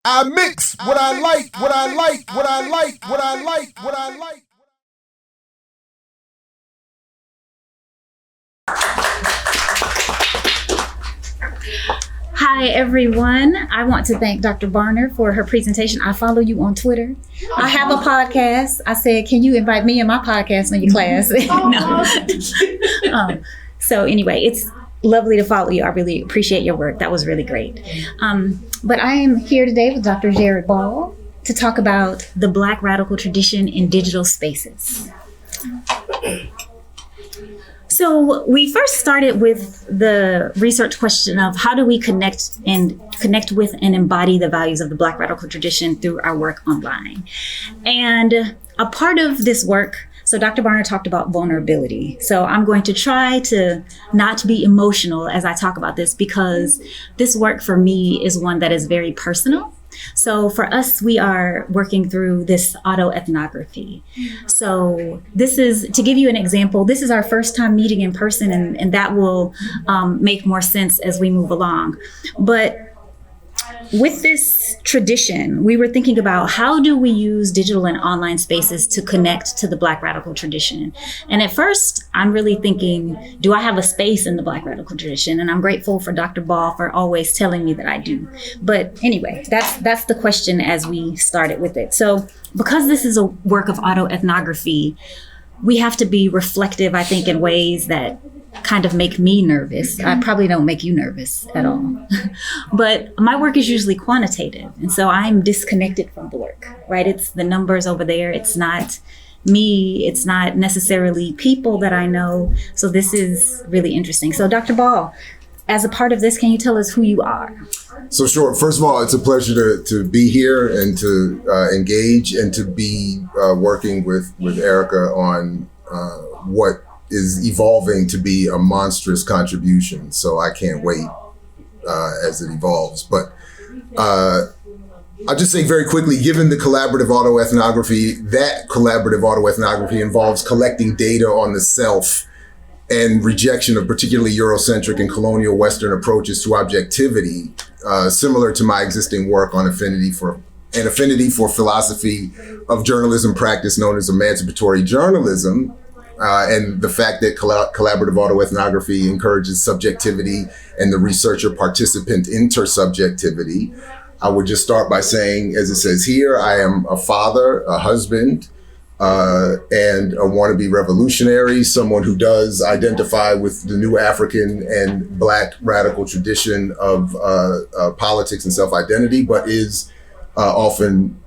I mix what I like, what I like, what I like, what I like, what I like. Hi, everyone. I want to thank Dr. Barner for her presentation. I follow you on Twitter. I have a podcast. I said, can you invite me and my podcast on your class? So anyway, it's lovely to follow you. I really appreciate your work. That was really great. But I am here today with Dr. Jared Ball to talk about the Black radical tradition in digital spaces. So we first started with the research question of how do we connect with and embody the values of the Black radical tradition through our work online. And a part of this work, so Dr. Barner talked about vulnerability. So I'm going to try to not be emotional as I talk about this because this work for me is one that is very personal. So for us, we are working through this autoethnography. So this is, to give you an example, this is our first time meeting in person, and that will make more sense as we move along. But with this tradition, we were thinking about how do we use digital and online spaces to connect to the Black radical tradition? And at first, I'm really thinking, do I have a space in the Black radical tradition? And I'm grateful for Dr. Ball for always telling me that I do. But anyway, that's the question as we started with it. So because this is a work of autoethnography, we have to be reflective, I think, in ways that kind of make me nervous. I probably don't make you nervous at all. But my work is usually quantitative. And so I'm disconnected from the work, right? It's the numbers over there. It's not me. It's not necessarily people that I know. So this is really interesting. So Dr. Ball, as a part of this, can you tell us who you are? So sure. First of all, it's a pleasure to be here and to engage and to be working with Erika on what is evolving to be a monstrous contribution. So I can't wait as it evolves. But I'll just say very quickly, given the collaborative autoethnography, that collaborative autoethnography involves collecting data on the self and rejection of particularly Eurocentric and colonial Western approaches to objectivity, similar to my existing work on affinity for philosophy of journalism practice known as emancipatory journalism. And the fact that collaborative autoethnography encourages subjectivity and the researcher-participant intersubjectivity, I would just start by saying, as it says here, I am a father, a husband, and a wannabe revolutionary, someone who does identify with the new African and Black radical tradition of politics and self-identity, but is often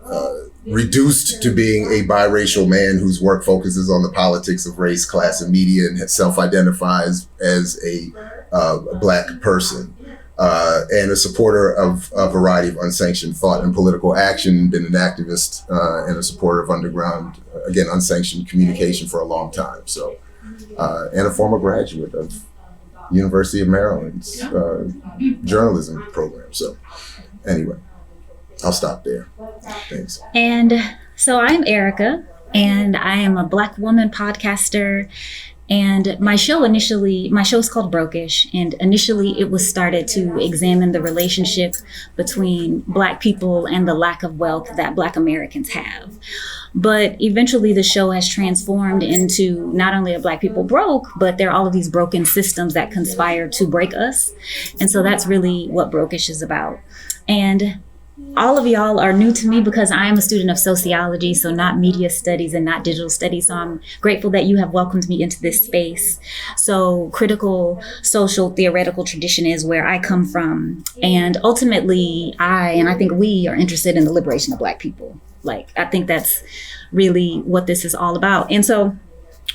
reduced to being a biracial man whose work focuses on the politics of race, class, and media, and self-identifies as a Black person, and a supporter of a variety of unsanctioned thought and political action, been an activist and a supporter of underground, again, unsanctioned communication for a long time. So, and a former graduate of University of Maryland's journalism program. So anyway, I'll stop there. Thanks. And so I'm Erika, and I am a Black woman podcaster. And my show is called Brokish. And initially it was started to examine the relationship between Black people and the lack of wealth that Black Americans have. But eventually the show has transformed into not only are Black people broke, but there are all of these broken systems that conspire to break us. And so that's really what Brokish is about. And all of y'all are new to me because I am a student of sociology, so not media studies and not digital studies. So I'm grateful that you have welcomed me into this space. So critical social theoretical tradition is where I come from. And ultimately, I think we are interested in the liberation of Black people. I think that's really what this is all about. And so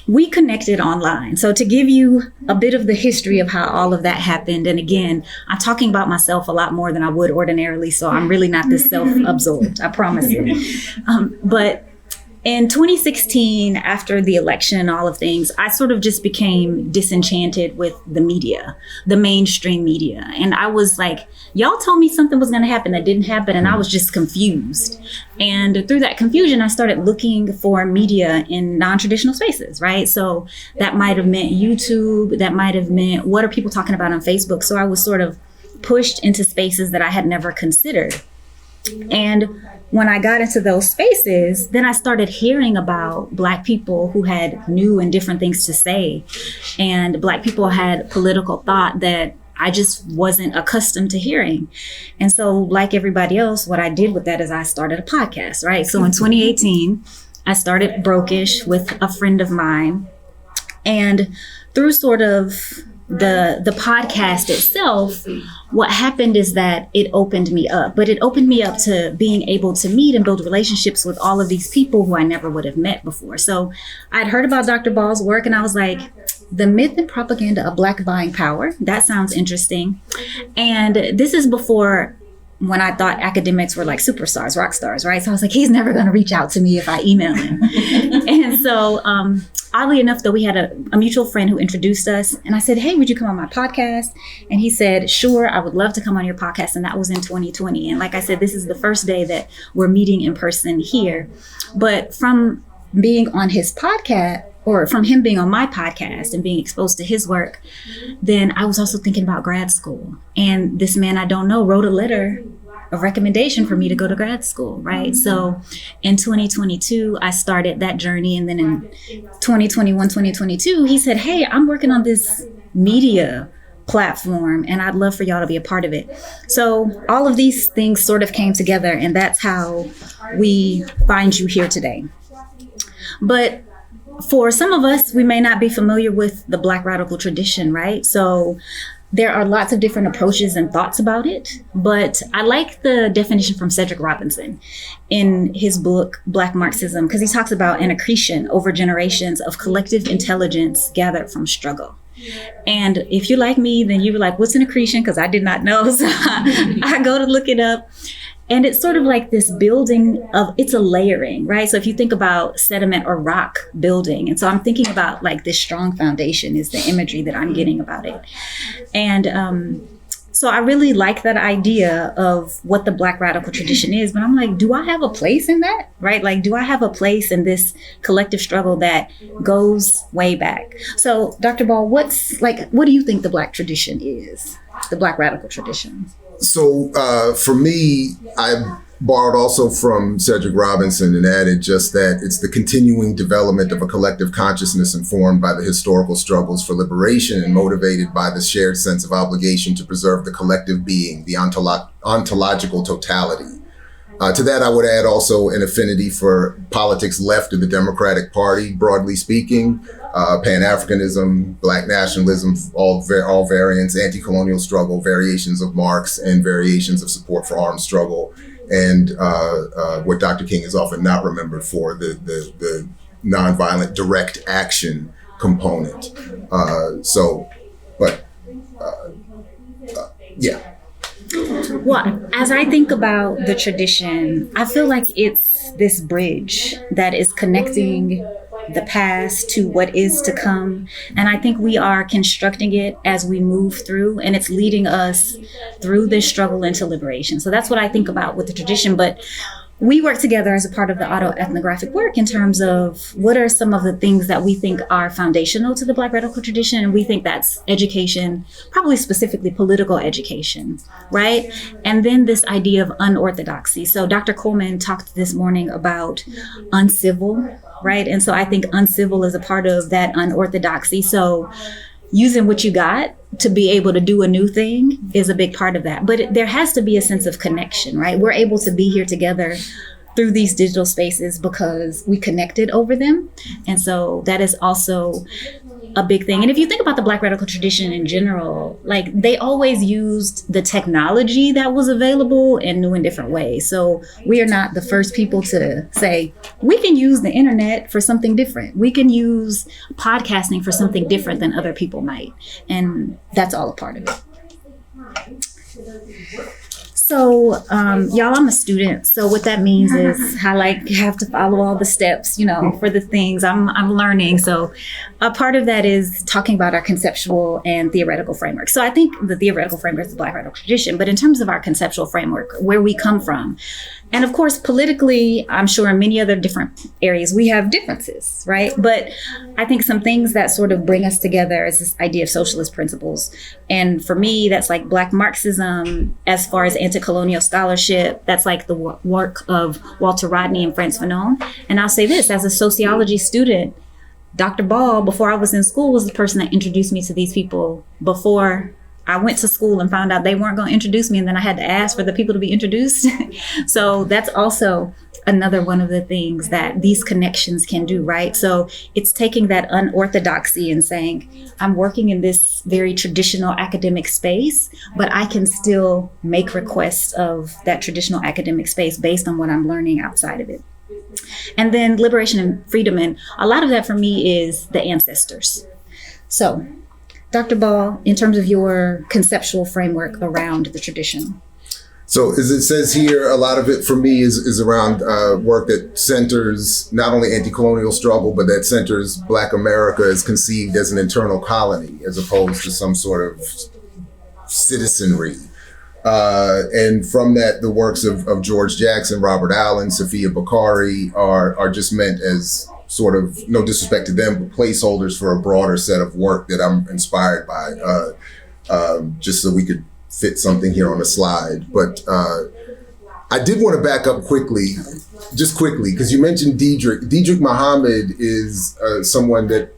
we connected online. So to give you a bit of the history of how all of that happened, and again, I'm talking about myself a lot more than I would ordinarily, so I'm really not this self-absorbed, I promise you. But in 2016, after the election and all of things, I sort of just became disenchanted with the media, the mainstream media. And I was like, y'all told me something was going to happen that didn't happen, and I was just confused. And through that confusion, I started looking for media in non-traditional spaces, right? So that might have meant YouTube, that might have meant what are people talking about on Facebook? So I was sort of pushed into spaces that I had never considered. And when I got into those spaces, then I started hearing about Black people who had new and different things to say. And Black people had political thought that I just wasn't accustomed to hearing. And so, like everybody else, what I did with that is I started a podcast, right? So in 2018, I started Brokish with a friend of mine. And through sort of the podcast itself, what happened is that it opened me up, but it opened me up to being able to meet and build relationships with all of these people who I never would have met before. So I'd heard about Dr. Ball's work and I was like, the myth and propaganda of Black buying power, that sounds interesting. And this is before when I thought academics were like superstars, rock stars, right? So I was like, he's never going to reach out to me if I email him. And so oddly enough, though, we had a mutual friend who introduced us. And I said, hey, would you come on my podcast? And he said, sure, I would love to come on your podcast. And that was in 2020. And like I said, this is the first day that we're meeting in person here. But from being on his podcast, or from him being on my podcast and being exposed to his work, then I was also thinking about grad school. And this man I don't know wrote a letter of recommendation for me to go to grad school, right? So in 2022, I started that journey. And then in 2021, 2022, he said, hey, I'm working on this media platform and I'd love for y'all to be a part of it. So all of these things sort of came together, and that's how we find you here today. But for some of us, we may not be familiar with the Black radical tradition, right? So there are lots of different approaches and thoughts about it, but I like the definition from Cedric Robinson in his book, Black Marxism, because he talks about an accretion over generations of collective intelligence gathered from struggle. And if you're like me, then you were like, what's an accretion? Because I did not know. So I go to look it up. And it's sort of like this building of, it's a layering, right? So if you think about sediment or rock building, and so I'm thinking about like this strong foundation is the imagery that I'm getting about it. And so I really like that idea of what the Black radical tradition is, but I'm like, do I have a place in that, right? Like, do I have a place in this collective struggle that goes way back? So Dr. Ball, what do you think the Black tradition is, the Black radical tradition? So for me, I borrowed also from Cedric Robinson and added just that it's the continuing development of a collective consciousness informed by the historical struggles for liberation and motivated by the shared sense of obligation to preserve the collective being, the ontological totality. To that, I would add also an affinity for politics left of the Democratic Party, broadly speaking, pan-africanism, Black nationalism, all variants, anti-colonial struggle, variations of Marx, and variations of support for armed struggle, and what Dr. King is often not remembered for, the nonviolent direct action component. Yeah. Well, as I think about the tradition, I feel like it's this bridge that is connecting the past to what is to come. And I think we are constructing it as we move through, and it's leading us through this struggle into liberation. So that's what I think about with the tradition. But we work together as a part of the autoethnographic work in terms of what are some of the things that we think are foundational to the Black radical tradition. And we think that's education, probably specifically political education, right? And then this idea of unorthodoxy. So Dr. Coleman talked this morning about uncivil, right? And so I think uncivil is a part of that unorthodoxy. So using what you got to be able to do a new thing is a big part of that. But there has to be a sense of connection, right? We're able to be here together through these digital spaces because we connected over them. And so that is also a big thing. And if you think about the Black radical tradition in general, like they always used the technology that was available in new and different ways. So we are not the first people to say, we can use the internet for something different. We can use podcasting for something different than other people might. And that's all a part of it. So, y'all, I'm a student. So what that means is I have to follow all the steps, for the things I'm learning. So a part of that is talking about our conceptual and theoretical framework. So I think the theoretical framework is the Black radical tradition, but in terms of our conceptual framework, where we come from, And of course, politically, I'm sure in many other different areas, we have differences, right? But I think some things that sort of bring us together is this idea of socialist principles. And for me, that's like Black Marxism. As far as anti-colonial scholarship, that's like the work of Walter Rodney and Frantz Fanon. And I'll say this, as a sociology student, Dr. Ball, before I was in school, was the person that introduced me to these people before I went to school and found out they weren't going to introduce me. And then I had to ask for the people to be introduced. So that's also another one of the things that these connections can do, right? So it's taking that unorthodoxy and saying, I'm working in this very traditional academic space, but I can still make requests of that traditional academic space based on what I'm learning outside of it. And then liberation and freedom. And a lot of that for me is the ancestors. So Dr. Ball, in terms of your conceptual framework around the tradition. So as it says here, a lot of it for me is around work that centers not only anti-colonial struggle, but that centers Black America as conceived as an internal colony, as opposed to some sort of citizenry. And from that, the works of George Jackson, Robert Allen, Sophia Bakari are just meant as sort of, no disrespect to them, but placeholders for a broader set of work that I'm inspired by, just so we could fit something here on the slide. But I did want to back up quickly, because you mentioned Diedrich. Diedrich Muhammad is someone that,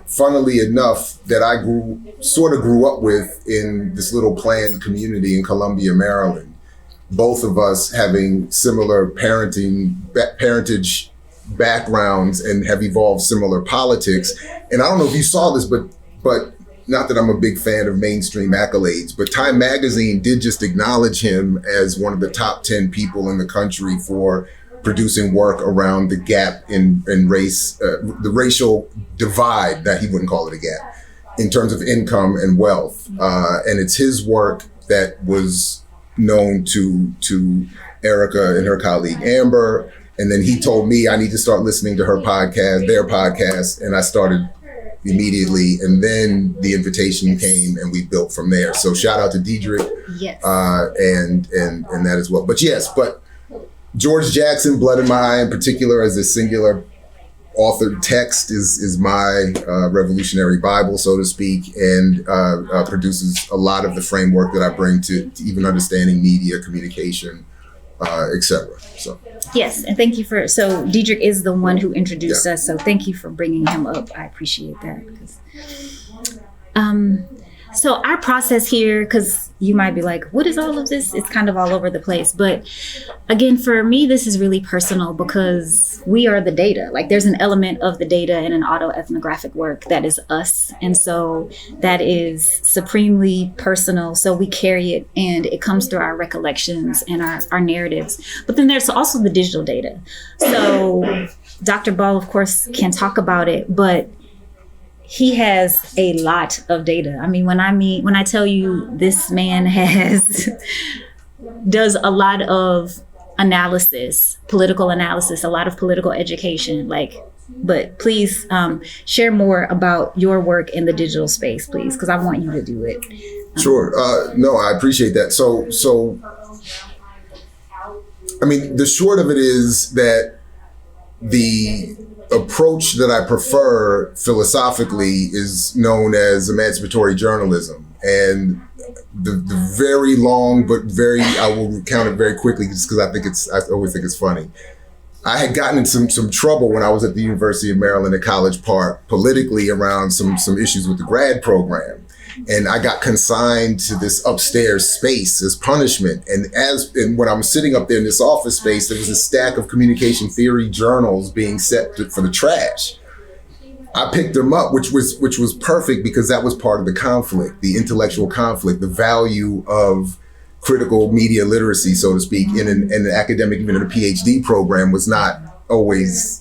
funnily enough, that I grew up with in this little planned community in Columbia, Maryland. Both of us having similar parentage backgrounds and have evolved similar politics. And I don't know if you saw this, but not that I'm a big fan of mainstream accolades, but Time Magazine did just acknowledge him as one of the top 10 people in the country for producing work around the gap in race, the racial divide, that he wouldn't call it a gap, in terms of income and wealth. And it's his work that was known to Erika and her colleague Amber. And then he told me I need to start listening to their podcast, and I started immediately. And then the invitation came, and we built from there. So shout out to Diedrich, yes, and that as well. But yes, George Jackson, Blood in My Eye in particular, as a singular authored text, is my revolutionary Bible, so to speak, and produces a lot of the framework that I bring to even understanding media, communication, etc. So yes, and thank you so Diedrich is the one who introduced us, so thank you for bringing him up. I appreciate that. So our process here, because you might be like, what is all of this? It's kind of all over the place. But again, for me, this is really personal because we are the data. Like there's an element of the data in an autoethnographic work that is us. And so that is supremely personal. So we carry it and it comes through our recollections and our narratives. But then there's also the digital data. So Dr. Ball, of course, can talk about it, but he has a lot of data. I mean, when I tell you this man does a lot of analysis, political analysis, a lot of political education, but please share more about your work in the digital space, please, because I want you to do it. Sure. No, I appreciate that. So, I mean, the short of it is that the approach that I prefer philosophically is known as emancipatory journalism. And the very long, but I will recount it very quickly just because I always think it's funny. I had gotten in some trouble when I was at the University of Maryland at College Park politically around some issues with the grad program. And I got consigned to this upstairs space as punishment. And when I'm sitting up there in this office space, there was a stack of communication theory journals being set for the trash. I picked them up, which was perfect because that was part of the conflict, the intellectual conflict, the value of critical media literacy, so to speak, in an academic, even in a PhD program, was not always,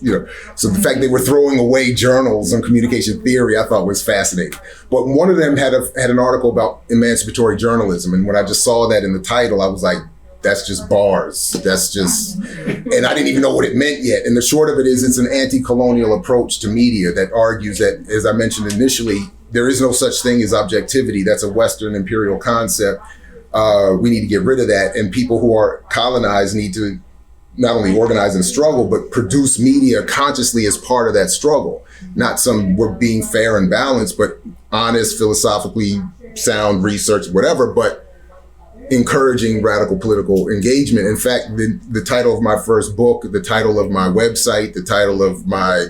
so the fact they were throwing away journals on communication theory, I thought was fascinating. But one of them had an article about emancipatory journalism. And when I just saw that in the title, I was like, that's just bars. And I didn't even know what it meant yet. And the short of it is, it's an anti-colonial approach to media that argues that, as I mentioned initially, there is no such thing as objectivity. That's a Western imperial concept. We need to get rid of that. And people who are colonized need to not only organize and struggle, but produce media consciously as part of that struggle. Not some, we're being fair and balanced, but honest, philosophically sound research, whatever, but encouraging radical political engagement. In fact, the title of my first book, the title of my website, the title of my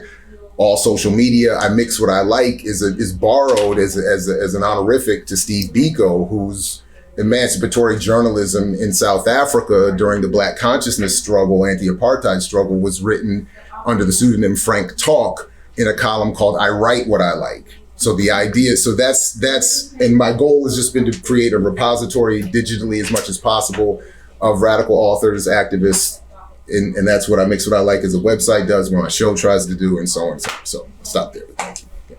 all social media, I Mix What I Like, is borrowed as an honorific to Steve Biko, whose emancipatory journalism in South Africa during the Black consciousness struggle, anti-apartheid struggle, was written under the pseudonym Frank Talk in a column called I Write What I Like. So the idea, so that's, and my goal has just been to create a repository digitally as much as possible of radical authors, activists, and that's what I Mix What I Like as a website does, what my show tries to do, and so on and so on. So I'll stop there. Thank you.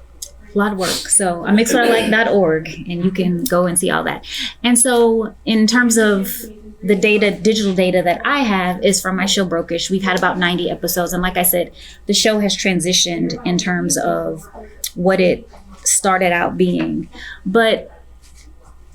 A lot of work. So imixwhatilike.org, and you can go and see all that. And so in terms of the data, digital data that I have is from my show Brokish. We've had about 90 episodes. And like I said, the show has transitioned in terms of what it started out being. But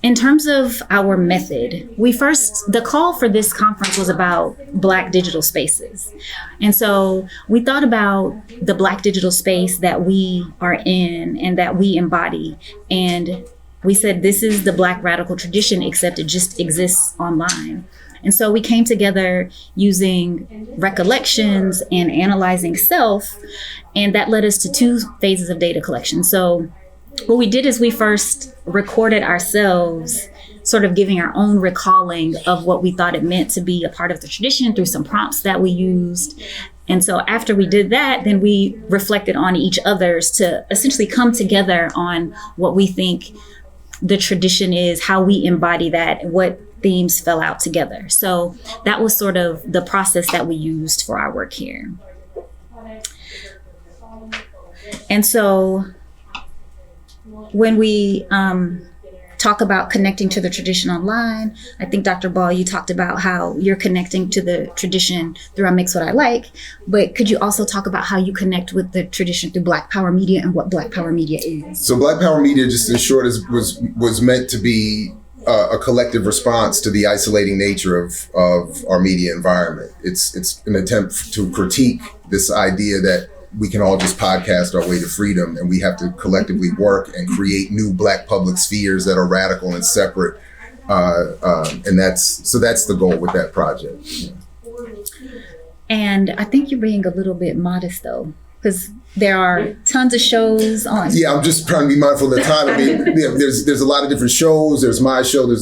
in terms of our method, the call for this conference was about Black digital spaces. And so we thought about the Black digital space that we are in and that we embody. And we said, this is the Black radical tradition, except it just exists online. And so we came together using recollections and analyzing self, and that led us to 2 phases of data collection. So what we did is we first recorded ourselves, sort of giving our own recalling of what we thought it meant to be a part of the tradition through some prompts that we used. And so after we did that, then we reflected on each other's to essentially come together on what we think the tradition is, how we embody that, what themes fell out together. So that was sort of the process that we used for our work here. And so when we talk about connecting to the tradition online, I think Dr. Ball, you talked about how you're connecting to the tradition through I Mix What I Like, but could you also talk about how you connect with the tradition through Black Power Media and what Black Power Media is? So Black Power Media, just in short, was meant to be a collective response to the isolating nature of our media environment. It's an attempt to critique this idea that we can all just podcast our way to freedom, and we have to collectively work and create new Black public spheres that are radical and separate. And that's the goal with that project. And I think you're being a little bit modest though, because there are tons of shows on. Yeah, I'm just trying to be mindful of the time. I mean, there's a lot of different shows. There's my show. There's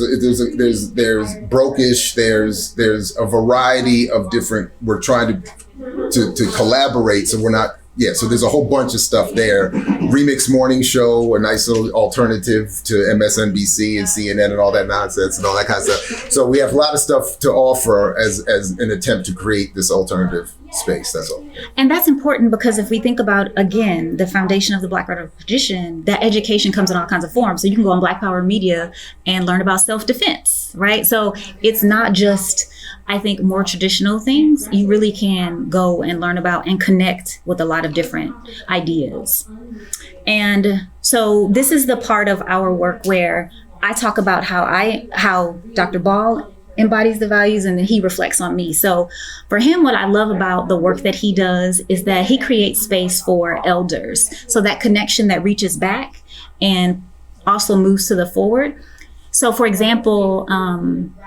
Brokish. There's a variety of different. We're trying to collaborate, so we're not. Yeah, so there's a whole bunch of stuff there. Remix Morning Show, a nice little alternative to MSNBC and CNN and all that nonsense and all that kind of stuff. So we have a lot of stuff to offer as an attempt to create this alternative space, that's all. And that's important because if we think about, again, the foundation of the Black radical tradition, that education comes in all kinds of forms. So you can go on Black Power Media and learn about self-defense, right? So it's not just, I think, more traditional things. You really can go and learn about and connect with a lot of different ideas. And so this is the part of our work where I talk about how Dr. Ball embodies the values and then he reflects on me. So for him, what I love about the work that he does is that he creates space for elders. So that connection that reaches back and also moves to the forward. So for example,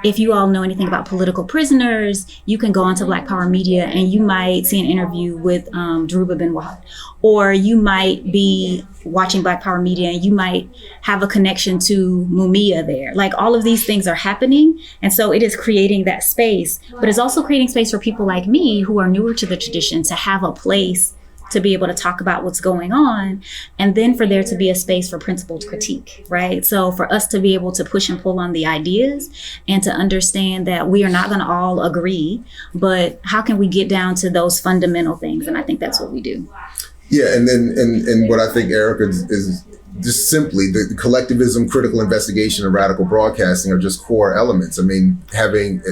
if you all know anything about political prisoners, you can go onto Black Power Media and you might see an interview with Dhoruba bin Wahad, or you might be watching Black Power Media and you might have a connection to Mumia there. Like all of these things are happening. And so it is creating that space, but it's also creating space for people like me who are newer to the tradition to have a place to be able to talk about what's going on, and then for there to be a space for principled critique, right? So for us to be able to push and pull on the ideas and to understand that we are not going to all agree, but how can we get down to those fundamental things? And I think that's what we do. Yeah, and then and what I think, Erika, is just simply the collectivism, critical investigation, and radical broadcasting are just core elements. I mean, having,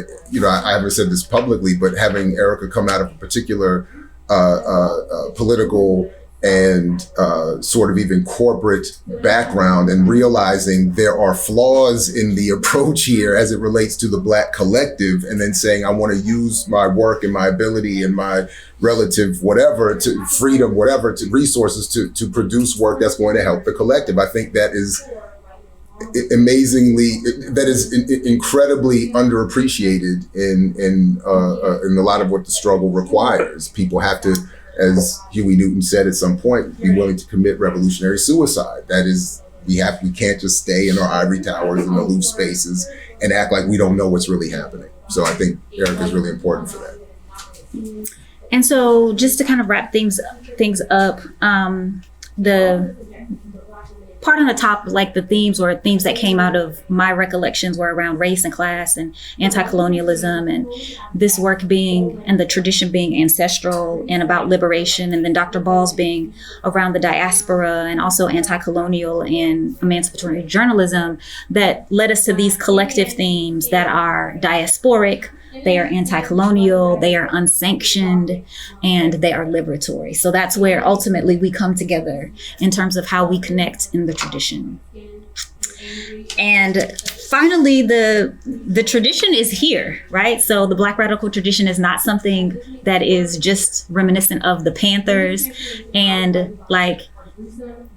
I haven't said this publicly, but having Erika come out of a particular political and sort of even corporate background, and realizing there are flaws in the approach here as it relates to the Black collective, and then saying, I want to use my work and my ability and my relative whatever to freedom, whatever to resources to produce work that's going to help the collective. I think that is incredibly underappreciated in a lot of what the struggle requires. People have to, as Huey Newton said at some point, be willing to commit revolutionary suicide. That is, we can't just stay in our ivory towers and aloof spaces and act like we don't know what's really happening. So I think Erika is really important for that. And so just to kind of wrap things up, the part on the top, like the themes that came out of my recollections were around race and class and anti-colonialism, and this work being, and the tradition being ancestral and about liberation. And then Dr. Ball's being around the diaspora and also anti-colonial and emancipatory journalism that led us to these collective themes that are diasporic, they are anti-colonial, they are unsanctioned, and they are liberatory. So that's where ultimately we come together in terms of how we connect in the tradition. And finally, the tradition is here, right? So the Black radical tradition is not something that is just reminiscent of the Panthers, and like,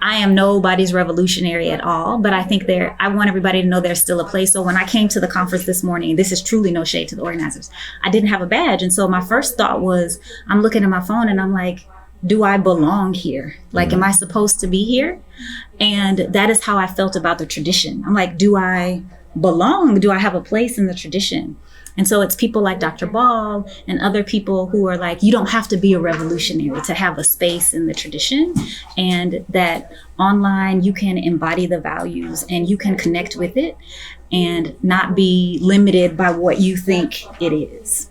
I am nobody's revolutionary at all, but I think I want everybody to know there's still a place. So when I came to the conference this morning, this is truly no shade to the organizers, I didn't have a badge. And so my first thought was, I'm looking at my phone and I'm like, do I belong here? Like, am I supposed to be here? And that is how I felt about the tradition. I'm like, do I belong? Do I have a place in the tradition? And so it's people like Dr. Ball and other people who are like, you don't have to be a revolutionary to have a space in the tradition, and that online you can embody the values and you can connect with it and not be limited by what you think it is.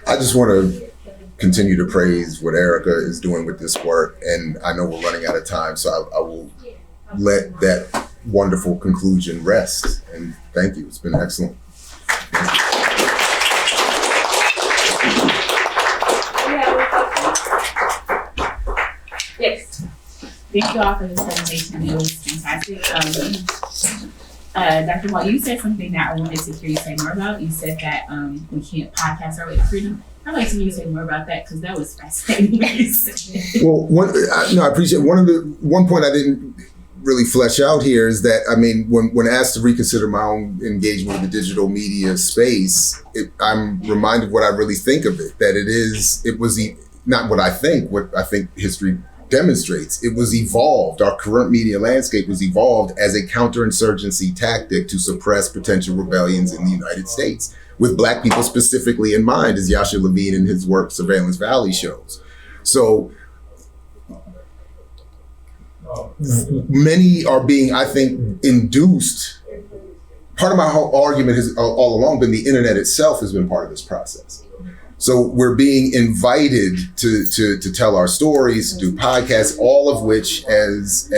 I just want to continue to praise what Erika is doing with this work, and I know we're running out of time, so I will let that wonderful conclusion rest. And thank you. It's been excellent. Yes. Thank you all for this presentation. It was fantastic. Dr. Wall, you said something that I wanted to hear you say more about. You said that we can't podcast our way to freedom. I'd like to hear you say more about that, because that was fascinating. Well, I appreciate one point I didn't really flesh out here is that, I mean, when asked to reconsider my own engagement with the digital media space, I'm reminded what I really think of it, that it was not what I think history demonstrates. It was evolved. Our current media landscape was evolved as a counterinsurgency tactic to suppress potential rebellions in the United States, with Black people specifically in mind, as Yasha Levine in his work Surveillance Valley shows. So many are being, I think, induced. Part of my whole argument has all along been the internet itself has been part of this process. So we're being invited to tell our stories, to do podcasts, all of which, as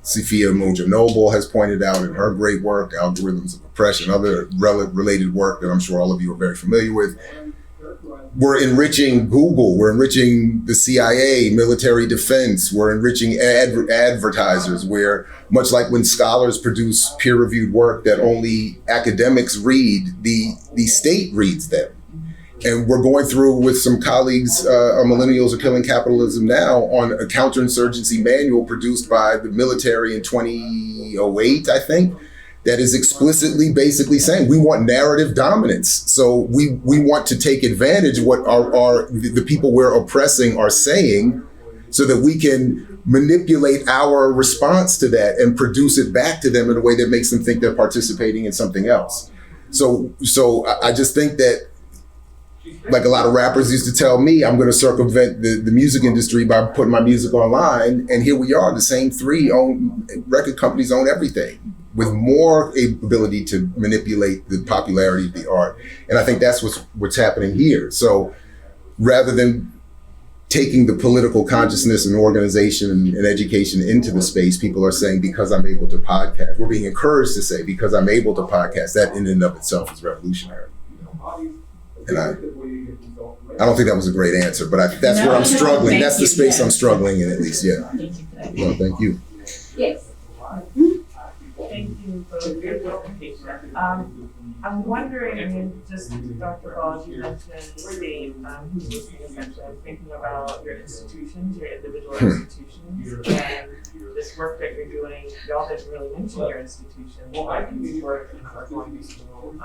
Sophia Moja-Noble has pointed out in her great work, Algorithms of Oppression, other related work that I'm sure all of you are very familiar with. We're enriching Google, we're enriching the CIA, military defense, we're enriching advertisers, where much like when scholars produce peer-reviewed work that only academics read, the state reads them. And we're going through with some colleagues, Millennials Are Killing Capitalism Now, on a counterinsurgency manual produced by the military in 2008, I think, that is explicitly basically saying we want narrative dominance. So we want to take advantage of what the people we're oppressing are saying, so that we can manipulate our response to that and produce it back to them in a way that makes them think they're participating in something else. So I just think that, like a lot of rappers used to tell me, I'm going to circumvent the music industry by putting my music online. And here we are, the same three record companies own everything, with more ability to manipulate the popularity of the art. And I think that's what's happening here. So rather than taking the political consciousness and organization and education into the space, people are saying, because I'm able to podcast, we're being encouraged to say, because I'm able to podcast, that in and of itself is revolutionary. And I don't think that was a great answer, but that's where I'm struggling. That's the space I'm struggling in, at least. Yeah. Thank you for that. No, thank you. Yes. Thank you for your presentation. I'm wondering, I mean, just Dr. Ball, you mentioned state, who's listening essentially, I'm thinking about your institutions, your individual institutions, and this work that you're doing. Y'all didn't really mention your institutions, like you work in North School,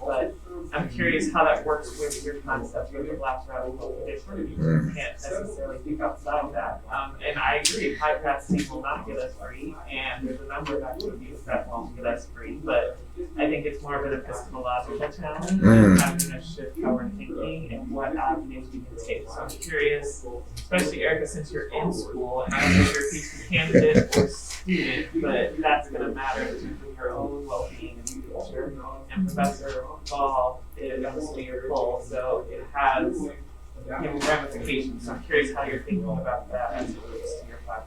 but I'm curious how that works with your concept of the Black radical tradition. You can't necessarily think outside of that. And I agree, podcasting will not get us free, and there's a number of activities that won't get us free, but I think it's more of an epistemological challenge, having to shift how we're thinking and what avenues we can take. So I'm curious, especially Erika, since you're in school, and I don't know if you're a PhD candidate or student, but that's going to matter in terms of your own well-being in the future. And Professor Ball is obviously your full, so it has ramifications. So I'm curious how you're thinking about that as it relates to your podcast.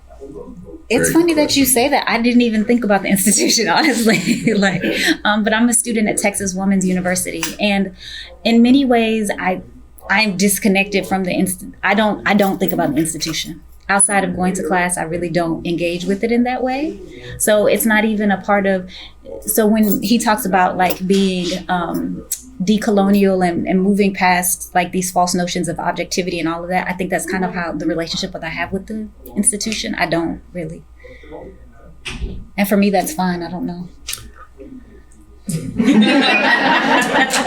It's funny that you say that. I didn't even think about the institution, honestly. But I'm a student at Texas Women's University, and in many ways, I'm disconnected from the I don't think about the institution outside of going to class. I really don't engage with it in that way. So it's not even a part of. So when he talks about like being decolonial and moving past like these false notions of objectivity and all of that, I think that's kind of how the relationship that I have with the institution. I don't really. And for me, that's fine. I don't know.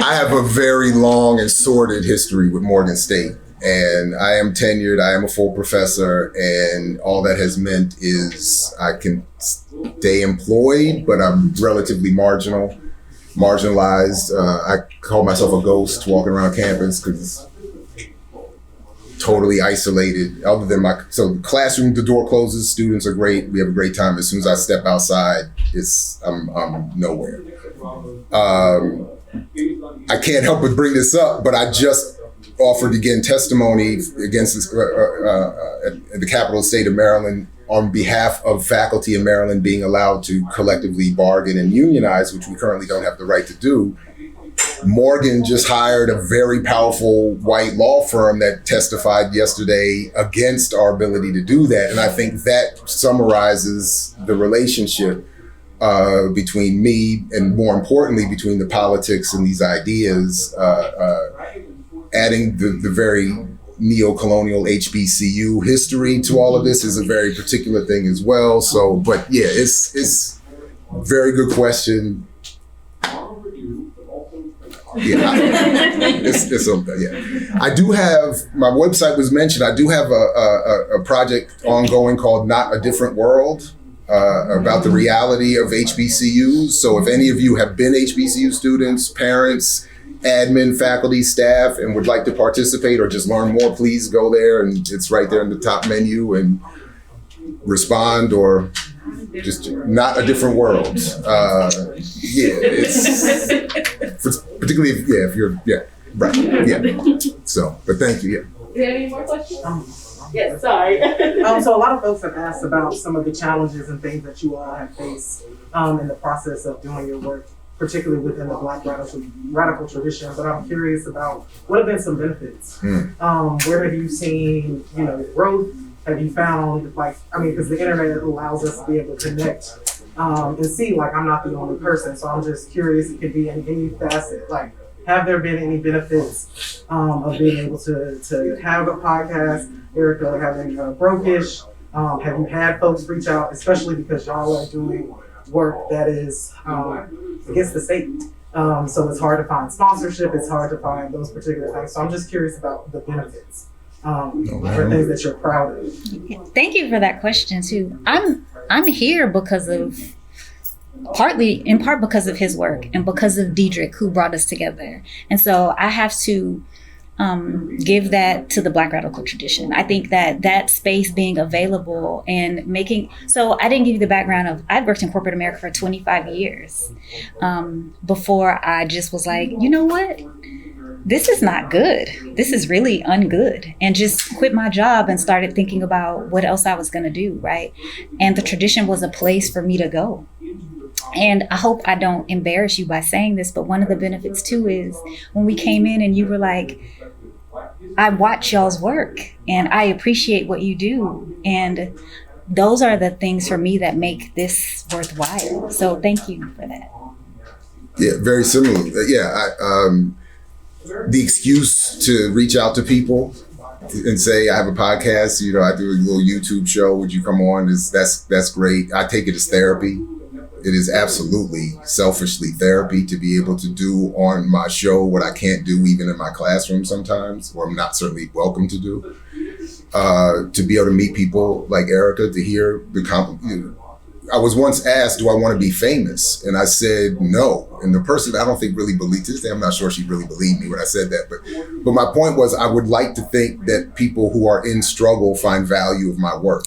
I have a very long and sordid history with Morgan State, and I am tenured. I am a full professor, and all that has meant is I can stay employed, but I'm relatively marginalized. I call myself a ghost walking around campus because totally isolated. Other than so classroom, the door closes, students are great, we have a great time. As soon as I step outside, I'm nowhere. I can't help but bring this up, but I just offered again testimony against this, at the capital state of Maryland on behalf of faculty in Maryland being allowed to collectively bargain and unionize, which we currently don't have the right to do. Morgan just hired a very powerful white law firm that testified yesterday against our ability to do that. And I think that summarizes the relationship between me and, more importantly, between the politics and these ideas, adding the very neo-colonial HBCU history to all of this is a very particular thing as well. So, but yeah, it's a very good question. Yeah, yeah. I do have, my website was mentioned, I do have a project ongoing called Not a Different World, about the reality of HBCUs. So if any of you have been HBCU students, parents, admin, faculty, staff, and would like to participate or just learn more, please go there, and it's right there in the top menu, and respond, or just Not a Different World. Yeah, it's particularly if you're, right, yeah. So, but thank you, yeah. Do you have any more questions? Yes, sorry. So a lot of folks have asked about some of the challenges and things that you all have faced in the process of doing your work, particularly within the Black radical tradition. But I'm curious about what have been some benefits. Where have you seen, growth? Have you found, because the internet allows us to be able to connect and see, I'm not the only person. So I'm just curious, it could be in any facet. Have there been any benefits of being able to have a podcast? Erika, having Brokish, have you had folks reach out, especially because y'all are doing work that is against the state? So it's hard to find sponsorship, it's hard to find those particular things. So I'm just curious about the benefits for things that you're proud of. Thank you for that question too. I'm here because of, in part because of his work and because of Diedrich, who brought us together. And so I have to give that to the Black radical tradition. I think that space being available and making, so I didn't give you the background of, I've worked in corporate America for 25 years before I just was like, you know what? This is not good. This is really ungood. And just quit my job and started thinking about what else I was going to do, right? And the tradition was a place for me to go. And I hope I don't embarrass you by saying this, but one of the benefits too is when we came in and you were like, I watch y'all's work and I appreciate what you do. And those are the things for me that make this worthwhile. So thank you for that. Yeah, very similar. Yeah, the excuse to reach out to people and say, I have a podcast, you know, I do a little YouTube show, would you come on? That's great. I take it as therapy. It is absolutely selfishly therapy to be able to do on my show what I can't do even in my classroom sometimes, or I'm not certainly welcome to do. To be able to meet people like Erika, to hear the I was once asked, do I want to be famous? And I said, no. And the person, I don't think really believed, to this day, I'm not sure she really believed me when I said that. But my point was, I would like to think that people who are in struggle find value of my work.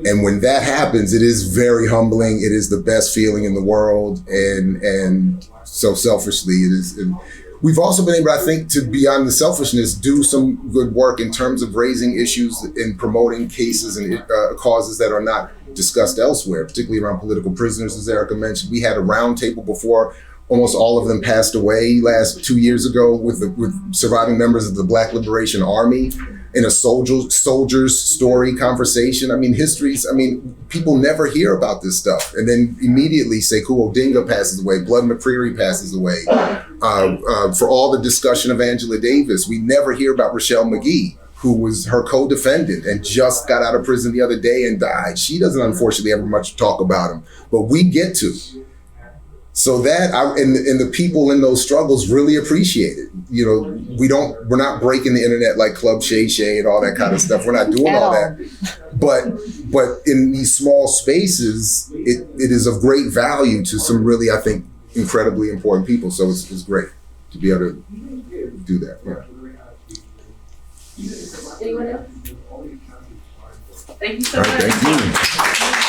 And when that happens, it is very humbling. It is the best feeling in the world. And so selfishly, it is. And we've also been able, I think, to beyond the selfishness, do some good work in terms of raising issues and promoting cases and causes that are not discussed elsewhere, particularly around political prisoners, as Erika mentioned. We had a roundtable before almost all of them passed away 2 years ago with surviving members of the Black Liberation Army in a soldier's story conversation. I mean, people never hear about this stuff. And then immediately Sekou Odinga passes away, Blood McCreary passes away. For all the discussion of Angela Davis, we never hear about Rochelle McGee, who was her co-defendant and just got out of prison the other day and died. She doesn't unfortunately ever much talk about him, but we get to. So that, and the people in those struggles really appreciate it. You know, we're not breaking the internet like Club Shay Shay and all that kind of stuff. We're not doing all that. But in these small spaces, it is of great value to some really, I think, incredibly important people. So it's great to be able to do that. Yeah. Anyone else? Thank you so much. Thank you.